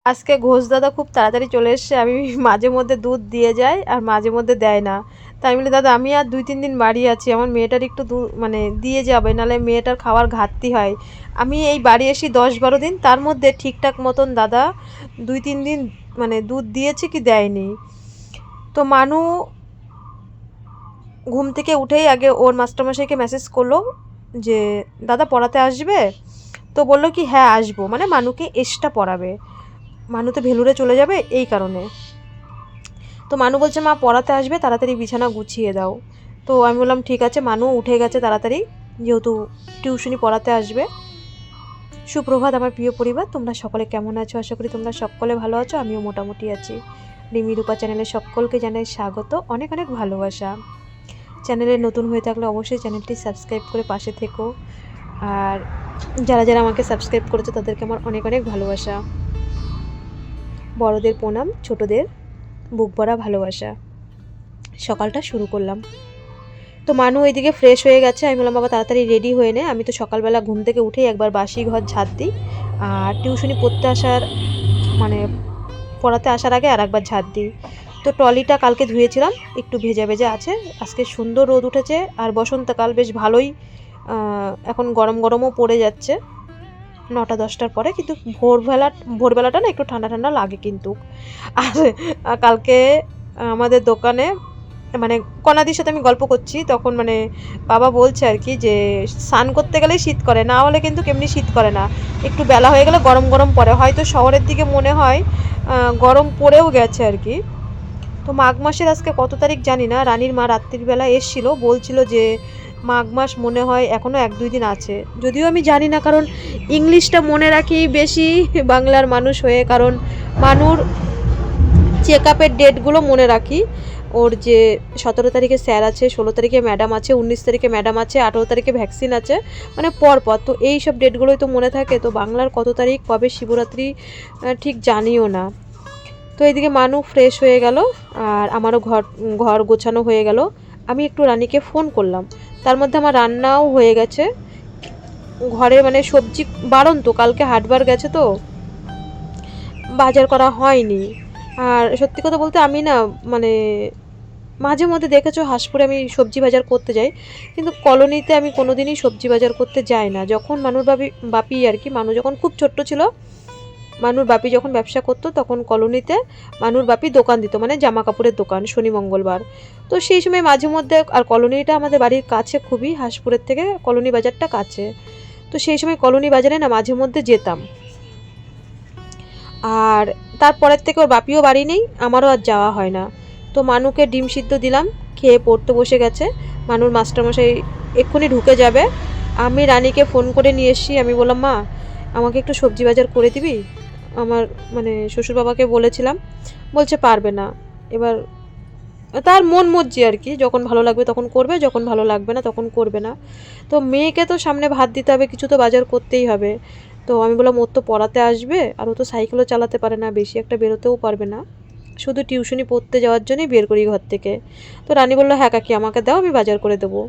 আজকে ঘোষ দাদা খুব তাড়াতাড়ি চলে এসছে। আমি মাঝে মধ্যে দুধ দিয়ে যাই আর মাঝে মধ্যে দেয় না। তাই আমি বলি, দাদা আমি আর ২-৩ দিন বাড়ি আছি, আমার মেয়েটার একটু মানে দিয়ে যাবে, নাহলে মেয়েটার খাওয়ার ঘাটতি হয়। আমি এই বাড়ি এসি ১০-১২ দিন, তার মধ্যে ঠিকঠাক মতন দাদা ২-৩ দিন মানে দুধ দিয়েছে কি দেয়নি। তো মানু ঘুম থেকে উঠেই আগে ওর মাস্টারমশাইকে মেসেজ করলো যে দাদা পড়াতে আসবে? তো বললো কি হ্যাঁ আসবো, মানে মানুকে এক্সট্রা পড়াবে, মানু তো ভেলুরে চলে যাবে এই কারণে। তো মানু বলছে মা পড়াতে আসবে, তাড়াতাড়ি বিছানা গুছিয়ে দাও। তো আমি বললাম ঠিক আছে। মানু উঠে গেছে তাড়াতাড়ি, যেহেতু টিউশনি পড়াতে আসবে। সুপ্রভাত আমার প্রিয় পরিবার, তোমরা সকলে কেমন আছো? আশা করি তোমরা সকলে ভালো আছো, আমিও মোটামুটি আছি। রিমি রূপা চ্যানেলে সকলকে জানাই স্বাগত, অনেক অনেক ভালোবাসা। চ্যানেলে নতুন হয়ে থাকলে অবশ্যই চ্যানেলটি সাবস্ক্রাইব করে পাশে থেকো। আর যারা যারা আমাকে সাবস্ক্রাইব করেছে তাদেরকে আমার অনেক অনেক ভালোবাসা। বড়দের প্রণাম, ছোটদের বুক ভরা ভালোবাসা। সকালটা শুরু করলাম। তো মানু ওইদিকে ফ্রেশ হয়ে গেছে। আমি বললাম বাবা তাড়াতাড়ি রেডি হয়ে নে। আমি তো সকালবেলা ঘুম থেকে উঠেই একবার বাসি ঘর ঝাড় দিই, আর টিউশনি পড়তে আসার মানে পড়াতে আসার আগে আর একবার ঝাড় দিই। তো ট্রলিটা কালকে ধুয়েছিলাম, একটু ভেজা ভেজা আছে। আজকে সুন্দর রোদ উঠেছে, আর বসন্তকাল বেশ ভালোই, এখন গরম গরমও পড়ে যাচ্ছে ৯টা-১০টার পরে, কিন্তু ভোরবেলাটা না একটু ঠান্ডা ঠান্ডা লাগে কিন্তু। আর কালকে আমাদের দোকানে মানে কনাদির সাথে আমি গল্প করছি, তখন মানে বাবা বলছে আর কি যে স্নান করতে গেলেই শীত করে, না হলে কিন্তু কেমনি শীত করে না, একটু বেলা হয়ে গেলে গরম গরম পড়ে। হয়তো শহরের দিকে মনে হয় গরম পড়েও গেছে আর কি। তো মাঘ মাসের আজকে কত তারিখ জানি না, রানীর মা রাত্রিবেলা এসছিল, বলছিল যে মাঘ মাস মনে হয় এখনও ১-২ দিন আছে। যদিও আমি জানি না, কারণ ইংলিশটা মনে রাখি বেশি বাংলার মানুষ হয়ে, কারণ মানুর চেক আপের ডেটগুলো মনে রাখি। ওর যে ১৭ তারিখে স্যার আছে, ১৬ তারিখে ম্যাডাম আছে, ১৯ তারিখে ম্যাডাম আছে, ১৮ তারিখে ভ্যাকসিন আছে, মানে পরপর। তো এই সব ডেটগুলোই তো মনে থাকে। তো বাংলার কত তারিখ কবে শিবরাত্রি ঠিক জানিও না। তো এদিকে মানু ফ্রেশ হয়ে গেল, আর আমারও ঘর গোছানো হয়ে গেল। আমি একটু রানীকে ফোন করলাম, তার মধ্যে আমার রান্নাও হয়ে গেছে। ঘরে মানে সবজি বারণ, তো কালকে হাটবার গেছে, তো বাজার করা হয়নি। আর সত্যি কথা বলতে আমি না মানে মাঝে মধ্যে দেখেছো হাঁসপুরে আমি সবজি বাজার করতে যাই, কিন্তু কলোনিতে আমি কোনো দিনই সবজি বাজার করতে যাই না। যখন মানুর বাপি আর কি, মানু যখন খুব ছোট্ট ছিল, মানুর বাপি যখন ব্যবসা করতো, তখন কলোনিতে মানুর বাপি দোকান দিত, মানে জামা কাপড়ের দোকান, শনি মঙ্গলবার। তো সেই সময় মাঝে মধ্যে, আর কলোনিটা আমাদের বাড়ির কাছে খুবই, হাঁসপুরের থেকে কলোনি বাজারটা কাছে। তো সেই সময় কলোনি বাজারে না মাঝে মধ্যে যেতাম। আর তারপরের থেকে ওর বাপিও বাড়ি নেই, আমারও আর যাওয়া হয় না। তো মানুকে ডিম সিদ্ধ দিলাম, খেয়ে পড়তে বসে গেছে। মানুর মাস্টারমশাই এক্ষুনি ঢুকে যাবে। আমি রানীকে ফোন করে নিয়ে এসেছি। আমি বললাম মা আমাকে একটু সবজি বাজার করে দিবি, আমার মানে শ্বশুর বাবাকে বলেছিলাম। বলছে পারবে না। এবার তার মন মর্জি আর কি, যখন ভালো লাগবে তখন করবে, যখন ভালো লাগবে না তখন করবে না। তো মেয়েকে তো সামনে ভাত দিতে হবে, কিছু তো বাজার করতেই হবে। তো আমি বললাম ওর তো পড়াতে আসবে, আর ও তো সাইকেলও চালাতে পারে না, বেশি একটা বেরোতেও পারবে না, শুধু টিউশনি পড়তে যাওয়ার জন্যই বের করি ঘর থেকে। তো রানী বললো হ্যাঁ কাকি আমাকে দাও, আমি বাজার করে দেবো।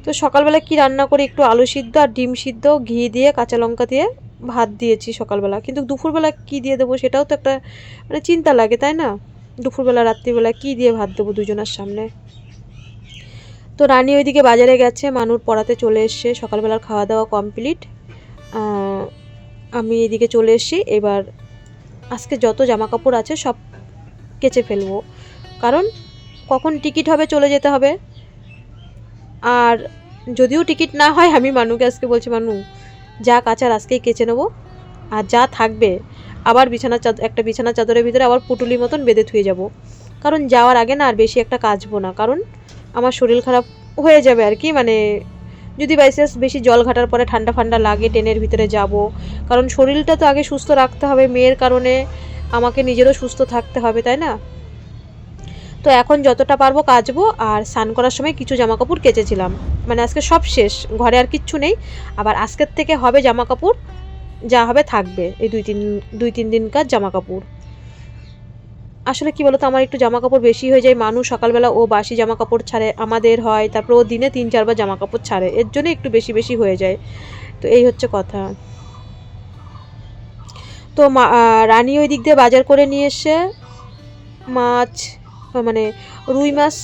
তো সকালবেলা কি রান্না করি, একটু আলু সিদ্ধ আর ডিম সিদ্ধ ঘি দিয়ে কাঁচা লঙ্কা দিয়ে ভাত দিয়েছি সকালবেলা, কিন্তু দুপুরবেলা কি দিয়ে দেবো সেটাও তো একটা মানে চিন্তা লাগে, তাই না? দুপুরবেলা রাত্রিবেলা কি দিয়ে ভাত দেবো দুজনের সামনে। তো রানী ওইদিকে বাজারে গেছে, মানুর পড়াতে চলে এসছে, সকালবেলার খাওয়া দাওয়া কমপ্লিট। আমি এদিকে চলে এসেছি। এবার আজকে যত জামা কাপড় আছে সব কেচে ফেলবো, কারণ কখন টিকিট হবে চলে যেতে হবে। আর যদিও টিকিট না হয়, আমি মানুকে আজকে বলছি মানু যা কাচার আজকেই কেচে নেবো, আর যা থাকবে আবার একটা বিছানা চাদরের ভিতরে আবার পুটুলি মতন বেঁধে থুয়ে যাব, কারণ যাওয়ার আগে না আর বেশি একটা কাচবো না, কারণ আমার শরীর খারাপ হয়ে যাবে আর কি। মানে যদি বাইচান্স বেশি জল ঘাটার পরে ঠান্ডা ঠান্ডা লাগে, ট্রেনের ভিতরে যাব, কারণ শরীরটা তো আগে সুস্থ রাখতে হবে, মেয়ের কারণে আমাকে নিজেরও সুস্থ থাকতে হবে, তাই না? তো এখন যতটা পারবো কাচবো। আর স্নান করার সময় কিছু জামাকাপড় কেচেছিলাম, মানে আজকে সব শেষ, ঘরে আর কিচ্ছু নেই। আবার আজকের থেকে হবে জামাকাপড়, যা হবে থাকবে এই ২-৩ দিনকার জামাকাপড়। আসলে কি বলতো, আমার একটু জামাকাপড় বেশি হয়ে যায়। মানুষ সকালবেলা ও বাসি জামাকাপড় ছাড়ে, আমাদের হয়, তারপর ও দিনে ৩-৪ বার জামাকাপড় ছাড়ে, এর জন্য একটু বেশি বেশি হয়ে যায়। তো এই হচ্ছে কথা। তো রানী ওই দিক দিয়ে বাজার করে নিয়ে এসে মাছ মানে রুই মাছ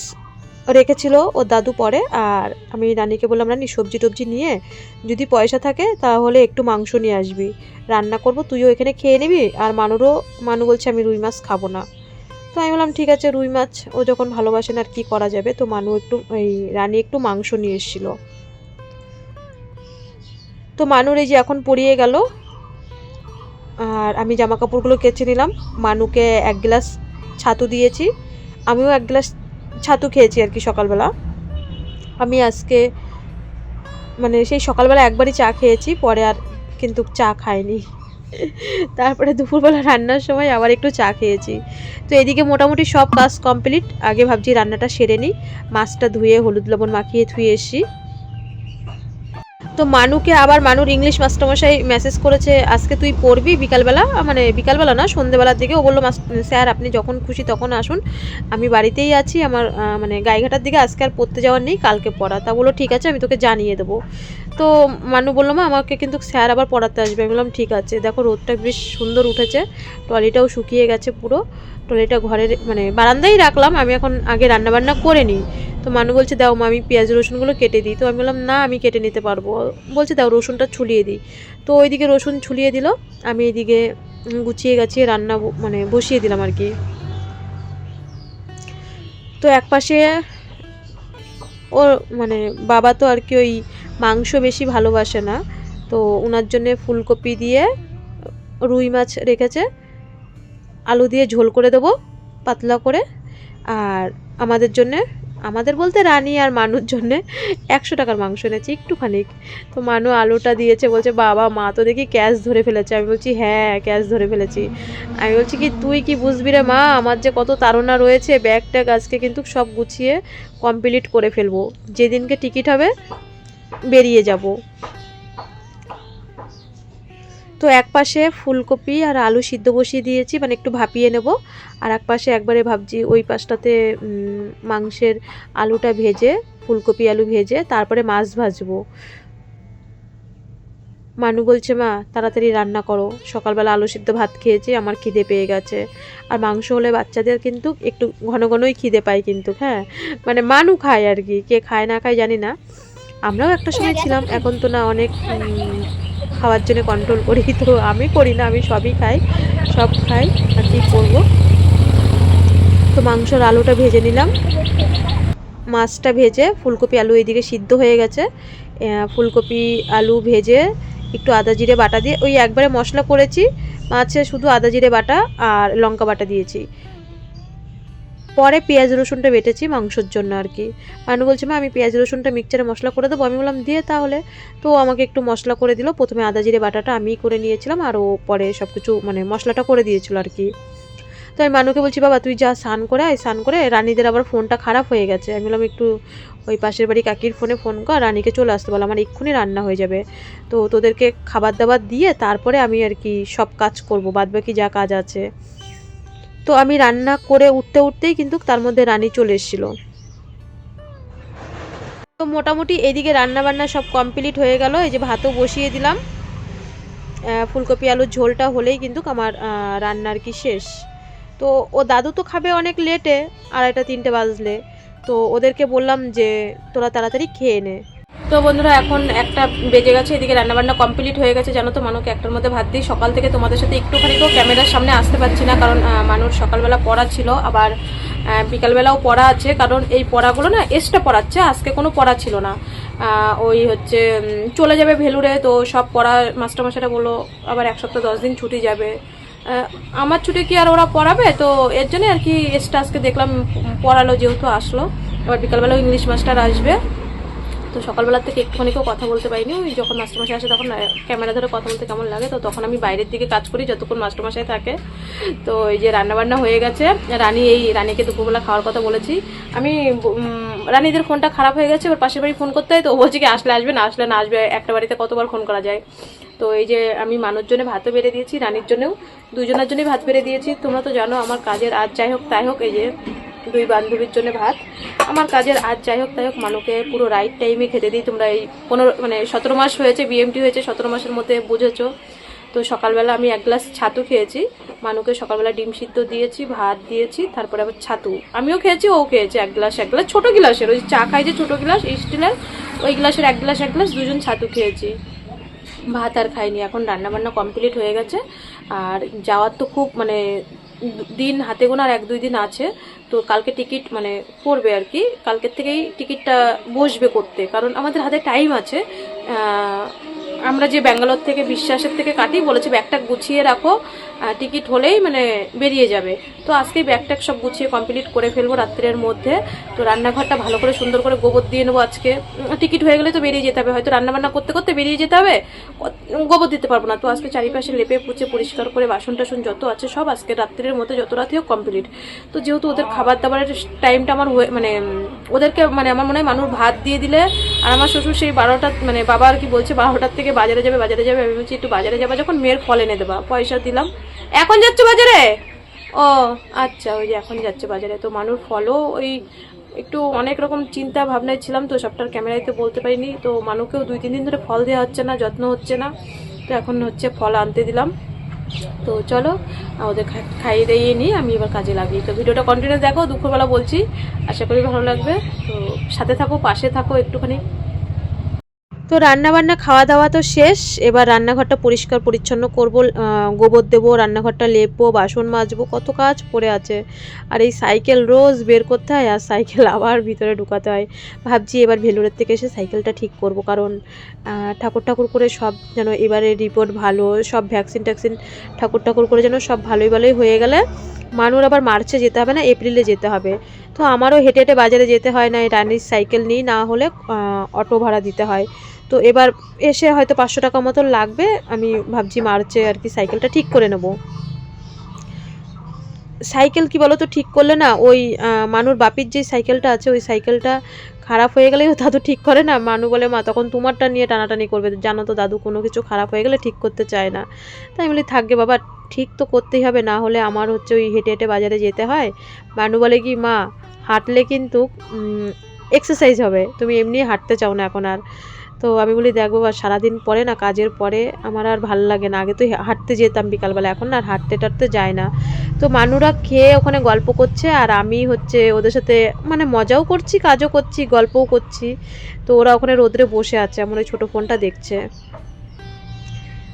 রেখেছিল ওর দাদু পরে। আর আমি রানীকে বললাম, রানী সবজি টবজি নিয়ে যদি পয়সা থাকে তাহলে একটু মাংস নিয়ে আসবি, রান্না করব, তুইও এখানে খেয়ে নিবি। আর মানু বলছে আমি রুই মাছ খাবো না। তো আমি বললাম ঠিক আছে, রুই মাছ ও যখন ভালোবাসেন আর কি করা যাবে। তো রানী একটু মাংস নিয়ে এসেছিলো। তো মানুর এই যে এখন পরিয়ে গেল, আর আমি জামা কাপড়গুলো কেচে নিলাম। মানুকে এক গ্লাস ছাতু দিয়েছি, আমিও এক গ্লাস ছাতু খেয়েছি আর কি সকালবেলা। আমি আজকে মানে সেই সকালবেলা একবারই চা খেয়েছি, পরে আর কিন্তু চা খাইনি। তারপরে দুপুরবেলা রান্নার সময় আবার একটু চা খেয়েছি। তো এদিকে মোটামুটি সব কাজ কমপ্লিট। আগে ভাবছি রান্নাটা সেরে নিই, মাছটা ধুয়ে হলুদ লবণ মাখিয়ে ধুয়ে এসি। তো মানুকে আবার মানুর ইংলিশ মাস্টারমশাই মেসেজ করেছে, আজকে তুই পড়বি বিকালবেলা, মানে বিকালবেলা না সন্ধ্যেবেলার দিকে। ও বললো স্যার আপনি যখন খুশি তখন আসুন, আমি বাড়িতেই আছি, আমার মানে গাইঘাটার দিকে আজকে আর পড়তে যাওয়ার নেই, কালকে পড়া। তা বললো ঠিক আছে, আমি তোকে জানিয়ে দেবো। তো মানু বললো মা আমাকে কিন্তু স্যার আবার পড়াতে আসবে। আমি বললাম ঠিক আছে। দেখো রোদটা বেশ সুন্দর উঠেছে, ট্রলিটাও শুকিয়ে গেছে পুরো। ট্রলিটা ঘরের মানে বারান্দায় রাখলাম, আমি এখন আগে রান্নাবান্না করে নিই। তো মানু বলছে দাও মা আমি পেঁয়াজ রসুনগুলো কেটে দিই। তো আমি বললাম না আমি কেটে নিতে পারবো। বলছে দাও রসুনটা ছুলিয়ে দিই। তো ওইদিকে রসুন ছুলিয়ে দিল, আমি এইদিকে গুছিয়ে গাছিয়ে রান্না মানে বসিয়ে দিলাম আর কি। তো এক পাশে ওর মানে বাবা তো আর কি ওই মাংস বেশি ভালোবাসে না, তো ওনার জন্যে ফুলকপি দিয়ে রুই মাছ রেখেছে, আলু দিয়ে ঝোল করে দেবো পাতলা করে। আর আমাদের জন্যে, আমাদের বলতে রানী আর মানুর জন্যে 100 টাকার মাংস এনেছি একটুখানি। তো মানু আলুটা দিয়েছে, বলছে বাবা মা তো দেখি ক্যাশ ধরে ফেলেছে। আমি বলছি হ্যাঁ ক্যাশ ধরে ফেলেছি। আমি বলছি কি তুই কি বুঝবি রে মা, আমার যে কত তাড়না রয়েছে, ব্যাগ ট্যাগ আজকে কিন্তু সব গুছিয়ে কমপ্লিট করে ফেলবো, যেদিনকে টিকিট হবে বেরিয়ে যাব। তো এক পাশে ফুলকপি আর আলু সিদ্ধ বসিয়ে দিয়েছি, মানে একটু ভাপিয়ে নেব। আর এক পাশে একবারে ভাবছি ওই পাশটাতে মাংসের আলুটা ভেজে, ফুলকপি আলু ভেজে তারপরে মাছ ভাজবো। মানু বলছে মা তাড়াতাড়ি রান্না করো, সকালবেলা আলু সিদ্ধ ভাত খেয়েছি, আমার খিদে পেয়ে গেছে। আর মাংস হলে বাচ্চাদের কিন্তু একটু ঘন ঘনই খিদে পায় কিন্তু, হ্যাঁ মানে মানু খায় আর কি, কে খায় না খায় জানি না। আমরাও একটা সময় ছিলাম, এখন তো না, অনেক খাওয়ার জন্য কন্ট্রোল করি। তো আমি করি না, আমি সবই খাই, সব খাই, আর কি করবো। তো মাংসর আলুটা ভেজে নিলাম, মাছটা ভেজে ফুলকপি আলু এইদিকে সিদ্ধ হয়ে গেছে। ফুলকপি আলু ভেজে একটু আদা জিরে বাটা দিয়ে ওই একবারে মশলা করেছি, মাছে শুধু আদা জিরে বাটা আর লঙ্কা বাটা দিয়েছি। পরে পেঁয়াজ রসুনটা বেটেছি মাংসর জন্য আর কি। মানু বলছে মা আমি পেঁয়াজ রসুনটা মিক্সচারে মশলা করে দেবো। আমি বললাম দিয়ে তাহলে। তো আমাকে একটু মশলা করে দিল, প্রথমে আদা জিরে বাটাটা আমিই করে নিয়েছিলাম, আর ও পরে সব কিছু মানে মশলাটা করে দিয়েছিল আর কি। তো আমি মানুকে বলছি বাবা তুই যা স্নান করে আয়, স্নান করে, রানীদের আবার ফোনটা খারাপ হয়ে গেছে। আমি বললাম একটু ওই পাশের বাড়ি কাকির ফোনে ফোন কর, রানীকে চলে আসতে বলো, আমার এক্ষুনি রান্না হয়ে যাবে। তো তোদেরকে খাবার দাবার দিয়ে তারপরে আমি আর কি সব কাজ করবো, বাদবাকি যা কাজ আছে। তো আমি রান্না করে উঠতেই কিন্তু তার মধ্যে রানী চলে এসেছিলো। তো মোটামুটি এদিকে রান্না বান্না সব কমপ্লিট হয়ে গেল। এই যে ভাতও বসিয়ে দিলাম, ফুলকপি আলুর ঝোলটা হলেই কিন্তু আমার রান্নার কি শেষ। তো ও দাদু তো খাবে অনেক লেটে, 2:30-3টে বাজলে। তো ওদেরকে বললাম যে তোরা তাড়াতাড়ি খেয়ে নে। তো বন্ধুরা এখন 1টা বেজে গেছে, এদিকে রান্নাবান্না কমপ্লিট হয়ে গেছে। জানো তো মানুকে 1টার মধ্যে ভাত দিই। সকাল থেকে তোমাদের সাথে একটুখানিকেও ক্যামেরার সামনে আসতে পারছি না, কারণ মানুর সকালবেলা পড়া ছিল, আবার বিকালবেলাও পড়া আছে। কারণ এই পড়াগুলো না এক্সট্রা পড়াচ্ছে, আজকে কোনো পড়া ছিল না। ওই হচ্ছে চলে যাবে ভেলুরে, তো সব পড়া মাস্টারমশাইরা বললো আবার 1 সপ্তাহ 10 দিন ছুটি যাবে। আমার ছুটি কি আর ওরা পড়াবে, তো এর জন্য আর কি এক্সট্রা আজকে দেখলাম পড়ালো, যেহেতু আসলো। আবার বিকালবেলাও ইংলিশ মাস্টার আসবে। তো সকালবেলার থেকে একটুখানিকেও কথা বলতে পারিনি। ওই যখন মাস্টারমশাই আসে তখন ক্যামেরা ধরে কথা বলতে কেমন লাগে, তো তখন আমি বাইরের দিকে কাজ করি যতক্ষণ মাস্টারমশাই থাকে। তো এই যে রান্নাবান্না হয়ে গেছে। রানীকে দুপুরবেলা খাওয়ার কথা বলেছি আমি। রানীদের ফোনটা খারাপ হয়ে গেছে, ওর পাশের বাড়ি ফোন করতে হয়, তো বলছি কি আসলে আসবে, না আসলে না আসবে, একটা বাড়িতে কতবার ফোন করা যায়। তো এই যে আমি মানুষ জন্য ভাতও বেড়ে দিয়েছি, রানীর জন্যও, দুজনের জন্যই ভাত বেড়ে দিয়েছি। তোমরা তো জানো আমার কাজের আজ যাই হোক তাই হোক, এই যে 2 বান্ধবীর জন্য ভাত। আমার কাজের আজ যাই হোক তাই হোক মানুকে পুরো রাইট টাইমে খেতে দিই। তোমরা এই 17 মাস হয়েছে, বিএমটি হয়েছে, 17 মাসের মধ্যে বুঝেছো। তো সকালবেলা আমি 1 গ্লাস ছাতু খেয়েছি, মানুকে সকালবেলা ডিম সিদ্ধ দিয়েছি, ভাত দিয়েছি, তারপরে আবার ছাতু আমিও খেয়েছি, ও খেয়েছে 1 গ্লাস 1 গ্লাস, ছোটো গ্লাসের, ওই চা খাই যে ছোটো গ্লাস স্টিলের, ওই গ্লাসের 1 গ্লাস 1 গ্লাস দুজন ছাতু খেয়েছি, ভাত আর খাইনি। এখন রান্নাবান্না কমপ্লিট হয়ে গেছে, আর যাওয়ার তো খুব মানে দিন হাতে গোনা আর 1-2 দিন আছে। তো কালকে টিকিট মানে করবে আর কি, কালকের থেকেই টিকিটটা বসবে করতে, কারণ আমাদের হাতে টাইম আছে। আমরা যে ব্যাঙ্গালোর থেকে বিশ্বাসের থেকে কাটি, বলেছে ব্যাগটা গুছিয়ে রাখো, টিকিট হলেই মানে বেরিয়ে যাবে। তো আজকেই ব্যাগটা সব গুছিয়ে কমপ্লিট করে ফেলবো রাত্রের মধ্যে। তো রান্নাঘরটা ভালো করে সুন্দর করে গোবর দিয়ে নেবো আজকে, টিকিট হয়ে গেলে তো বেরিয়ে যেতে হবে, হয়তো রান্নাবান্না করতে করতে বেরিয়ে যেতে হবে, গোবর দিতে পারবো না। তো আজকে চারিপাশে লেপে পুছে পরিষ্কার করে বাসন টাসন যত আছে সব আজকে রাত্রের মধ্যে যত রাতেও কমপ্লিট। তো যেহেতু ওদের খাবার দাবারের টাইমটা আমার মানে ওদেরকে মানে আমার মনে হয় মানুষ ভাত দিয়ে দিলে, আর আমার শ্বশুর সেই 12টা মানে বাবা আর কি বলছে 12টার থেকে বাজারে যাবে আমি বলছি একটু বাজারে যাবা যখন, মেয়ের ফল এনে দেবা, পয়সা দিলাম। এখন যাচ্ছে বাজারে? ও আচ্ছা, ওই যে এখন যাচ্ছে বাজারে। তো মানুষ ফলও ওই একটু অনেক রকম চিন্তা ভাবনায় ছিলাম, তো সবটার ক্যামেরাতে বলতে পারিনি। তো মানুষকেও 2-3 দিন ধরে ফল দেওয়া হচ্ছে না, যত্ন হচ্ছে না, তো এখন হচ্ছে ফল আনতে দিলাম। তো চলো ওদের খাইয়ে দিয়ে নিই, আমি এবার কাজে লাগি। তো ভিডিওটা কন্টিনিউ দেখো, দুপুরবেলা বলছি, আশা করি ভালো লাগবে। তো সাথে থাকো, পাশে থাকো একটুখানি। তো রান্নাবান্না খাওয়া দাওয়া তো শেষ, এবার রান্নাঘরটা পরিষ্কার পরিচ্ছন্ন করবো, গোবর দেবো, রান্নাঘরটা লেপবো, বাসন মাজবো, কত কাজ পড়ে আছে। আর এই সাইকেল রোজ বের করতে হয়, আর সাইকেল আবার ভিতরে ঢুকাতে হয়। ভাবছি এবার ভেলোরের থেকে এসে সাইকেলটা ঠিক করব, কারণ ঠাকুর করে সব যেন এবারে রিপোর্ট ভালো, সব ভ্যাকসিন ট্যাকসিন ঠাকুর করে যেন সব ভালোই হয়ে গেলে মানুর আবার মার্চে যেতে হবে না, এপ্রিলে যেতে হবে। তো আমারও হেঁটে হেঁটে বাজারে যেতে হয় না, রানির সাইকেল নিই, না হলে অটো ভাড়া দিতে হয়। তো এবার এসে হয়তো 500 টাকা মতন লাগবে, আমি ভাবছি মার্চে আর কি সাইকেলটা ঠিক করে নেব। সাইকেল কি বলো তো, ঠিক করলে না ওই মানুর বাপির যে সাইকেলটা আছে, ওই সাইকেলটা খারাপ হয়ে গেলেই দাদু ঠিক করে না। মানু বলে মা তখন তোমারটা নিয়ে টানাটানি করবে, জানো তো দাদু কোনো কিছু খারাপ হয়ে গেলে ঠিক করতে চায় না। তাই বলি থাকবে বাবা, ঠিক তো করতেই হবে, না হলে আমার হচ্ছে ওই হেঁটে হেঁটে বাজারে যেতে হয়। মানু বলে কি মা হাঁটলে কিন্তু এক্সারসাইজ হবে, তুমি এমনি হাঁটতে চাও না এখন আর। তো আমি বলি দেখবো বা সারাদিন পরে না, কাজের পরে আমার আর ভাল লাগে না, আগে তো হাঁটতে যেতাম বিকালবেলা, এখন আর হাঁটতে টাটতে যায় না। তো মানুরা খেয়ে ওখানে গল্প করছে, আর আমি হচ্ছে ওদের সাথে মানে মজাও করছি, কাজও করছি, গল্পও করছি। তো ওরা ওখানে রোদ্রে বসে আছে, আমার ওই ছোটো ফোনটা দেখছে।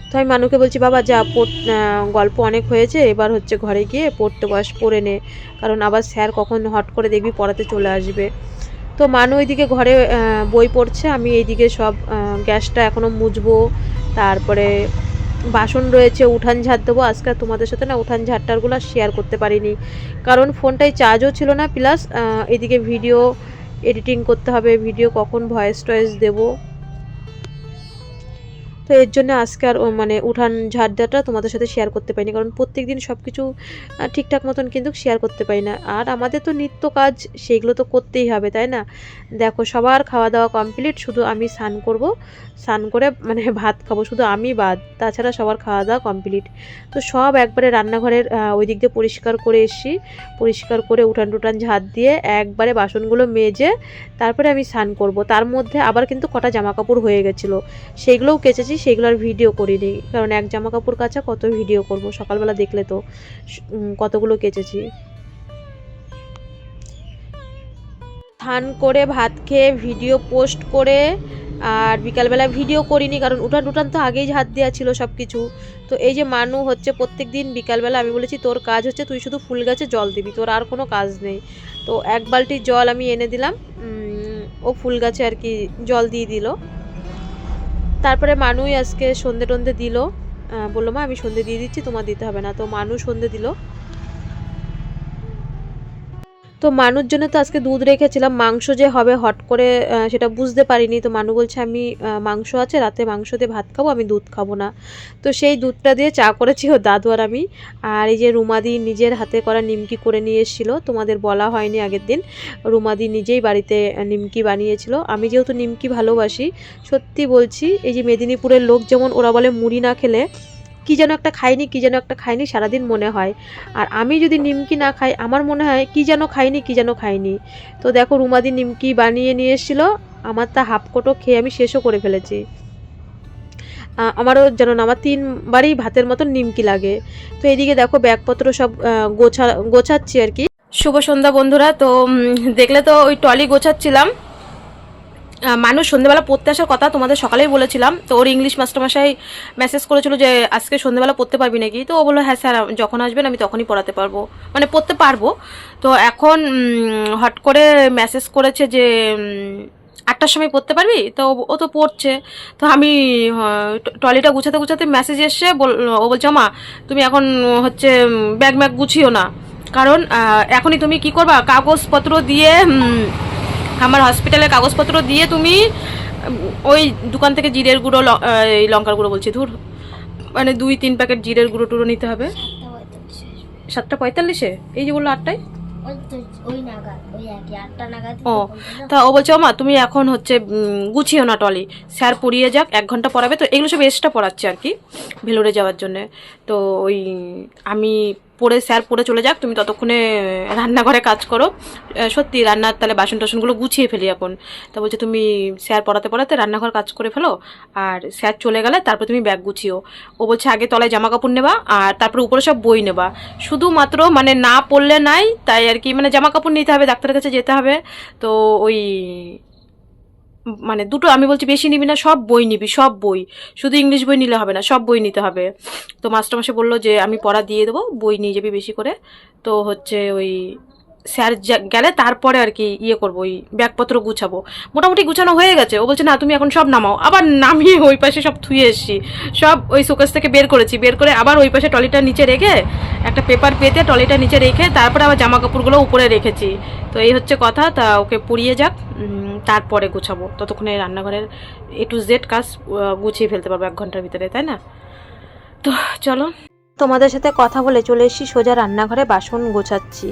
তো আমি মানুকে বলছি বাবা যা গল্প অনেক হয়েছে, এবার হচ্ছে ঘরে গিয়ে পড়তে বস, পড়ে নে, কারণ আবার স্যার কখন হট করে দেখবি পড়াতে চলে আসবে। তো মানু ওইদিকে ঘরে বই পড়ছে, আমি এইদিকে সব গ্যাসটা এখনও মুছবো, তারপরে বাসন রয়েছে, উঠান ঝাড় দেবো। আজকে তোমাদের সাথে না উঠান ঝাড়টারগুলো শেয়ার করতে পারিনি, কারণ ফোনটায় চার্জও ছিল না, প্লাস এদিকে ভিডিও এডিটিং করতে হবে, ভিডিও কখন ভয়েস টয়েস দেবো। তো এর জন্য আজকে আর মানে উঠান ঝাড় দেওয়াটা তোমাদের সাথে শেয়ার করতে পারিনি, কারণ প্রত্যেক দিন সব কিছু ঠিকঠাক মতন কিন্তু শেয়ার করতে পারি না, আর আমাদের তো নিত্য কাজ, সেইগুলো তো করতেই হবে, তাই না। দেখো সবার খাওয়া দাওয়া কমপ্লিট, শুধু আমি স্নান করব, স্নান করে মানে ভাত খাবো, শুধু আমি বাদ, তাছাড়া সবার খাওয়া দাওয়া কমপ্লিট। তো সব একবারে রান্নাঘরের ওই দিক দিয়ে পরিষ্কার করে এসছি, পরিষ্কার করে উঠান টুটান ঝাড় দিয়ে একবারে বাসনগুলো মেজে তারপরে আমি স্নান করব। তার মধ্যে আবার কিন্তু কটা জামা কাপড় হয়ে গেছিলো, সেইগুলোও কেচেছি, সেগুলো আর ভিডিও করিনি, কারণ এক জামা কাপড় কাচা কত ভিডিও করব, সকালবেলা দেখলে তো কতগুলো কেচেছি। স্নান করে ভাত খেয়ে ভিডিও পোস্ট করে, আর বিকালবেলা ভিডিও করিনি, কারণ উঠান টুটান তো আগেই ঝাড় দেওয়া ছিল সব কিছু। তো এই যে মানু হচ্ছে প্রত্যেক দিন বিকালবেলা আমি বলেছি তোর কাজ হচ্ছে তুই শুধু ফুল গাছে জল দিবি, তোর আর কোনো কাজ নেই। তো 1 বালতি জল আমি এনে দিলাম, ও ফুল গাছে আর কি জল দিয়ে দিল। তারপরে মানুই আজকে সন্ধে টন্ধে দিল, বললো মা আমি সন্ধে দিয়ে দিচ্ছি, তোমার দিতে হবে না। তো মানু সন্ধে দিল। তো মানুর জন্য তো আজকে দুধ রেখেছিলাম, মাংস যে হবে হট করে সেটা বুঝতে পারিনি। তো মানু বলছে আমি মাংস আছে, রাতে মাংস দিয়ে ভাত খাবো, আমি দুধ খাবো না। তো সেই দুধটা দিয়ে চা করেছি ও দাদু আর আমি। আর এই যে রুমাদি নিজের হাতে করা নিমকি করে নিয়ে এসেছিলো, তোমাদের বলা হয়নি আগের দিন, রুমাদি নিজেই বাড়িতে নিমকি বানিয়েছিল। আমি যেহেতু নিমকি ভালোবাসি, সত্যি বলছি, এই যে মেদিনীপুরের লোক যেমন ওরা বলে মুড়ি না খেলে কী যেন একটা খাইনি, কী যেন একটা খাইনি সারাদিন মনে হয়, আর আমি যদি নিমকি না খাই আমার মনে হয় কী যেন খাইনি, কী যেন খাইনি। তো দেখো রুমাদি নিমকি বানিয়ে নিয়ে এসেছিলো, আমার তা হাফ কোটো খেয়ে আমি শেষও করে ফেলেছি। আমারও যেন না, আমার 3বারই ভাতের মতন নিমকি লাগে। তো এইদিকে দেখো ব্যাগপত্র সব গোছাচ্ছি আর কি। শুভ সন্ধ্যা বন্ধুরা। তো দেখলে তো ওই ট্রলি গোছাচ্ছিলাম। মানুষ সন্ধ্যেবেলা পড়তে আসার কথা তোমাদের সকালেই বলেছিলাম, তো ওর ইংলিশ মাস্টারমশাই মেসেজ করেছিল যে আজকে সন্ধ্যেবেলা পড়তে পারবি নাকি। তো ও বললো হ্যাঁ স্যার, যখন আসবেন আমি তখনই পড়াতে পারবো, মানে পড়তে পারবো। তো এখন হট করে মেসেজ করেছে যে 8টার সময় পড়তে পারবি। তো ও তো পড়ছে। তো আমি ট্রলিটা গুছাতে গুছাতে মেসেজ এসছে, ও বলছে মা তুমি এখন হচ্ছে ব্যাগ ম্যাগ গুছিও না, কারণ এখনই তুমি কি করবা, কাগজপত্র দিয়ে আমার হসপিটালের কাগজপত্র দিয়ে তুমি ওই দোকান থেকে জিরের গুঁড়ো, লঙ্কার গুঁড়ো বলছি ধুর, মানে 2-3 প্যাকেট জিরের গুঁড়ো টুড়ো নিতে হবে। 7:45 এই যে বললো 8টায়। ও তা ও বলছে মা তুমি এখন হচ্ছে গুছিও না টলি, স্যার পড়িয়ে যাক, 1 ঘন্টা পড়াবে, তো এগুলো সব এক্সট্রা পড়াচ্ছে আর কি ভেলোরে যাওয়ার জন্যে। তো ওই আমি স্যার পড়ে চলে যাক, তুমি ততক্ষণে রান্নাঘরে কাজ করো। সত্যি রান্নার তাহলে বাসন টাসনগুলো গুছিয়ে ফেলি এখন। তা বলছে তুমি স্যার পড়াতে পড়াতে রান্নাঘর কাজ করে ফেলো, আর স্যার চলে গেলে তারপর তুমি ব্যাগ গুছিও। ও বলছে আগে তলায় জামা কাপড় নেবা, আর তারপরে উপরে সব বই নেবা, শুধুমাত্র মানে না পড়লে নাই, তাই আর কি, মানে জামা কাপড় নিতে হবে, ডাক্তারের কাছে যেতে হবে। তো ওই মানে দুটো, আমি বলছি বেশি নিবি না, সব বই নিবি, সব বই, শুধু ইংলিশ বই নিলে হবে না, সব বই নিতে হবে। তো মাস্টারমশাই বললো যে আমি পড়া দিয়ে দেবো, বই নিয়ে যাবি বেশি করে। তো হচ্ছে ওই স্যার গেলে তারপরে আর কি ইয়ে করবো, ওই ব্যাগপত্র গুছাবো। মোটামুটি গুছানো হয়ে গেছে। ও বলছে না তুমি এখন সব নামাও, আবার নামিয়ে ওই পাশে সব থুয়ে এসছি, সব ওই শোকেস থেকে বের করেছি, বের করে আবার ওই পাশে ট্রলিটা নিচে রেখে একটা পেপার পেতে ট্রলিটা নিচে রেখে তারপরে আবার জামা কাপড়গুলো উপরে রেখেছি। তো এই হচ্ছে কথা। তা ওকে পুড়িয়ে যাক, তারপরে গুছাবো, ততক্ষণে রান্নাঘরের A to Z কাজ গুছিয়ে ফেলতে পারবো 1 ঘন্টার ভিতরে, তাই না? তো চলো, তোমাদের সাথে কথা বলে চলে এসেছি সোজা রান্নাঘরে, বাসন গোছাচ্ছি।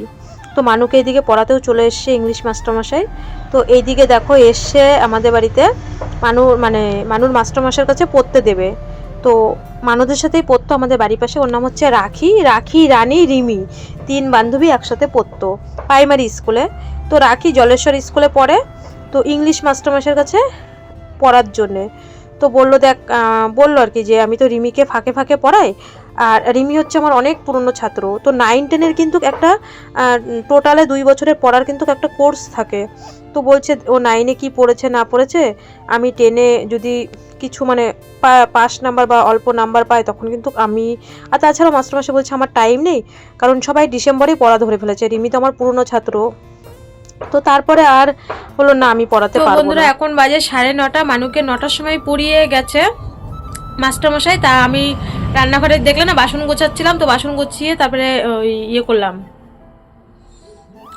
তো মানুকে এইদিকে পড়াতেও চলে এসছে ইংলিশ মাস্টারমশাই। তো এইদিকে দেখো এসছে আমাদের বাড়িতে মানুর মাস্টারমশাইয়ের কাছে পড়তে দেবে। তো মানুদের সাথেই পড়তো আমাদের বাড়ির পাশে, ওর নাম হচ্ছে রাখি, রানী, রিমি, 3 বান্ধবী একসাথে পড়তো প্রাইমারি স্কুলে। তো রাখি জলেশ্বর স্কুলে পড়ে, তো ইংলিশ মাস্টারমশাইয়ের কাছে পড়ার জন্যে। তো বললো আর কি যে আমি তো রিমিকে ফাঁকে ফাঁকে পড়াই, আর রিমি হচ্ছে আমার অনেক পুরনো ছাত্র। তো 9-10-এর কিন্তু একটা টোটালে 2 বছরের পড়ার কিন্তু একটা কোর্স থাকে। তো বলছে ও 9-এ কি পড়েছে না পড়েছে, আমি 10-এ যদি কিছু মানে পাস নাম্বার বা অল্প নাম্বার পায় তখন কিন্তু আমি, আর তাছাড়াও মাস্টারমশাই বলছে আমার টাইম নেই, কারণ সবাই ডিসেম্বরেই পড়া ধরে ফেলেছে, রিমি তো আমার পুরনো ছাত্র। তো তারপরে আর হলো না আমি পড়াতে পারবো না। বন্ধুরা এখন বাজে 9:30, মানুকে 9টার সময় পড়িয়ে গেছে মাস্টারমশাই। তা আমি রান্নাঘরে দেখলে না বাসন গোছাচ্ছিলাম, তো বাসন গুছিয়ে তারপরে ওই ইয়ে করলাম,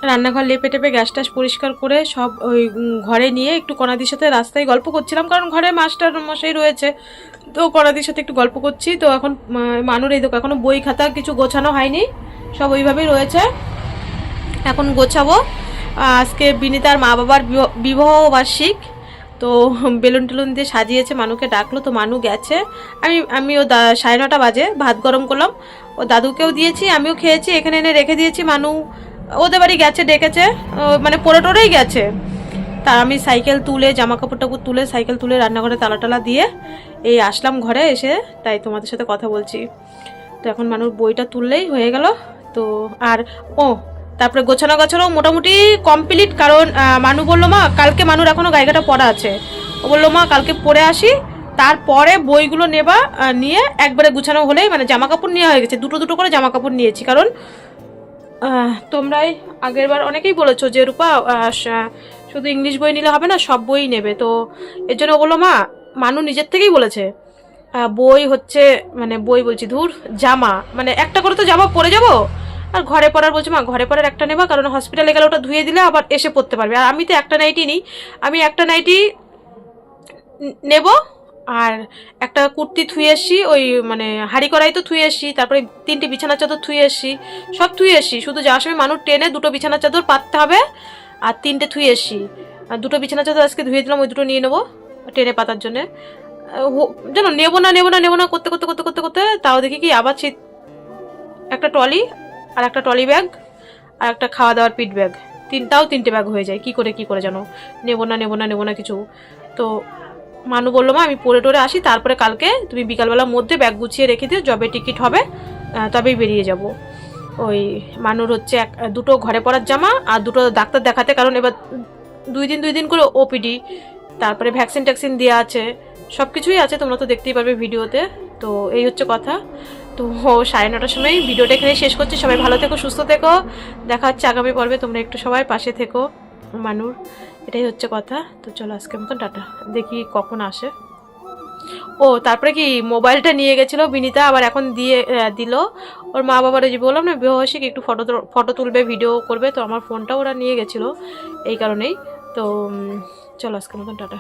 রান্নাঘর লেপে টেপে গ্যাস ট্যাস পরিষ্কার করে সব ওই ঘরে নিয়ে একটু কনাদির সাথে রাস্তায় গল্প করছিলাম, কারণ ঘরে মাস্টারমশাই রয়েছে। তো কনাদির সাথে একটু গল্প করছি। তো এখন মানুর এই দেখো এখনো বই খাতা কিছু গোছানো হয়নি, সব ওইভাবেই রয়েছে, এখন গোছাবো। আজকে বিনীতার মা বাবার বিবাহ বার্ষিক, তো বেলুন টেলুন দিয়ে সাজিয়েছে, মানুকে ডাকলো, তো মানু গেছে। আমি ও 9:30 বাজে ভাত গরম করলাম, ও দাদুকেও দিয়েছি, আমিও খেয়েছি, এখানে এনে রেখে দিয়েছি। মানু ওদের বাড়ি গেছে, ডেকেছে, মানে পড়ে টোরেই গেছে। তা আমি সাইকেল তুলে জামা কাপড় টাপড় তুলে সাইকেল তুলে রান্নাঘরে তালা টালা দিয়ে এই আসলাম ঘরে এসে, তাই তোমাদের সাথে কথা বলছি। তো এখন মানুষ বইটা তুললেই হয়ে গেল। তো আর তারপরে গোছানো মোটামুটি কমপ্লিট, কারণ মানু বললো মা কালকে, মানুর এখনো গায়িকাটা পড়া আছে, ও বললো মা কালকে পড়ে আসি, তারপরে বইগুলো নেবা, নিয়ে একবারে গুছানো হলেই, মানে জামা কাপড় নেওয়া হয়ে গেছে, দুটো করে জামা কাপড় নিয়েছি, কারণ তোমরাই আগের বার অনেকেই বলেছো যে রূপা শুধু ইংলিশ বই নিলে হবে না, সব বই নেবে। তো এর জন্য বললো মা, মানু নিজের থেকেই বলেছে বই হচ্ছে, মানে বই বলছি ধুর, জামা মানে একটা করে তো জামা পরে যাবো, আর ঘরে পড়ার বলছে মা ঘরে পড়ার একটা নেবা, কারণ হসপিটালে গেলে ওটা ধুয়ে দিলে আবার এসে পড়তে পারবে। আর আমি তো একটা নাইটি নিই, আমি একটা নাইটি নেব, আর একটা কুর্তি থুয়ে এসছি, ওই মানে হাঁড়ি কড়াই তো থুয়ে এসছি, তারপরে 3টে বিছানার চাদর থুয়ে এসছি, সব থুয়ে এসছি, শুধু যাওয়ার সময় মানুষ টেনে 2টো বিছানার চাদর পাততে হবে, আর 3টে থুয়ে এসছি, আর 2টো বিছানার চাদর আজকে ধুয়ে দিলাম, ওই 2টো নিয়ে নেবো টেনে পাতার জন্যে। যেন নেবো না করতে করতে করতে করতে করতে তাও দেখি কি আবার একটা ট্রলি, আর একটা ট্রলি ব্যাগ, আর একটা খাওয়া দাওয়ার পিট ব্যাগ, 3টে ব্যাগ হয়ে যায়। কি করে যেন নেবো না কিছু। তো মানু বললো মা আমি পড়ে টোরে আসি, তারপরে কালকে তুমি বিকালবেলার মধ্যে ব্যাগ গুছিয়ে রেখে দিও, যবে টিকিট হবে তবেই বেরিয়ে যাব। ওই মানুর হচ্ছে দুটো ঘরে পরার জামা আর দুটো ডাক্তার দেখাতে, কারণ এবার 2 দিন করে ওপিডি, তারপরে ভ্যাকসিন ট্যাকসিন দেওয়া আছে, সব কিছুই আছে, তোমরা তো দেখতেই পারবে ভিডিওতে। তো এই হচ্ছে কথা। তো 9:30টার সময় ভিডিওটা এখানে শেষ করছি। সবাই ভালো থেকো, সুস্থ থেকো, দেখা হচ্ছে আগামী পর্বে। তোমরা একটু সবাই পাশে থেকো মানুর, এটাই হচ্ছে কথা। তো চলো আজকের মতন টাটা, দেখি কখন আসে। ও তারপরে কি মোবাইলটা নিয়ে গেছিলো বিনিতা, আবার এখন দিল ওর মা বাবার, যে বললাম না বিবাহবার্ষিকী একটু ফটো তুলবে, ভিডিও করবে, তো আমার ফোনটা ওরা নিয়ে গেছিলো এই কারণেই। তো চলো আজকের মতন টাটা।